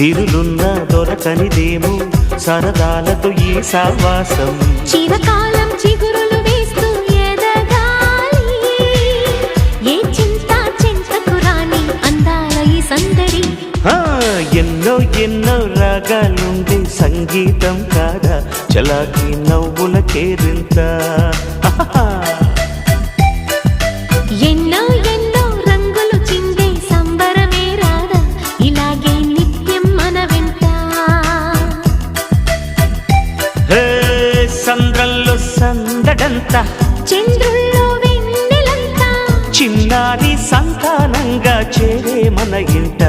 సిరులున్న దొరకనిదేమో సరదాలతో ఈ సావాసం చిరకాలం చిగురులు వేస్తూ ఎదగాలి ఏ చింత చింతకు రాని అందాల ఈ సందడి ఎన్నో ఎన్నో రాగాలుండే సంగీతం కాదా చలాకి నవ్వుల కేరింత ఎన్నో ఎన్నో రంగులు చిందే సంబరమే రాదా ఇలాగే నిత్యం మన వెంట సంద్రంలో సందడంత చంద్రుల్లో వెన్నెలంతా చిన్నారి సంతానంగా చేరే మన ఇంట